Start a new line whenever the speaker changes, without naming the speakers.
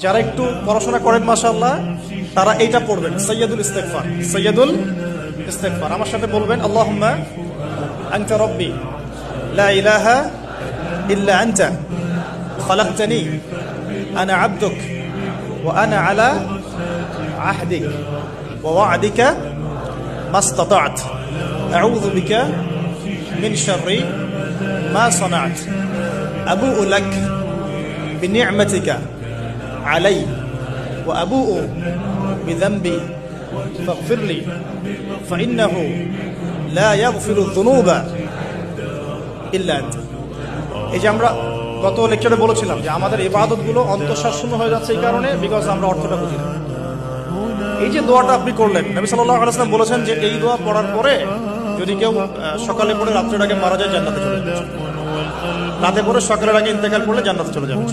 যারা একটু পড়াশোনা করেন মাশাআল্লাহ তারা এইটা পড়বেন, সাইয়্যিদুল ইস্তিগফার। সাইয়্যিদুল ইস্তিগফার আমার সাথে বলবেন, আল্লাহুম্মা আনতা রাব্বি লা ইলাহা ইল্লা আনতা খালাকতানি আনা আবদুক ওয়া আনা আলা আহদিক ওয়া ওয়া'দিকা মাস্তাতা'ত আউযু বিকা মিন শাররি মা সানা'ত আবু'ু লাক বিনি'মাতিকা আলাই ওয়া আবু'ু বিযানবি ফাগফির লি ফাইন্নাহু লা ইয়াগফিরু যুনুবা ইল্লা আনতা। এই যে আমরা গত লেকচারে বলেছিলাম যে আমাদের ইবাদতগুলো অন্তঃসার শূন্য হয়ে যাচ্ছে এই কারণে, বিকজ আমরা অর্থটা বুঝি না। এই যে দোয়াটা আপনি করলেন, নবী সাল্লাল্লাহু আলাইহি ওয়াসাল্লাম বলেছেন যে এই দোয়া পড়ার পরে যদি কেউ সকালে পড়ে রাত্রের আগে মারা যায় জান্নাতে চলে যাবে, রাতে পড়ে সকালের আগে ইন্তেকাল করলে জান্নাতে চলে যাবে।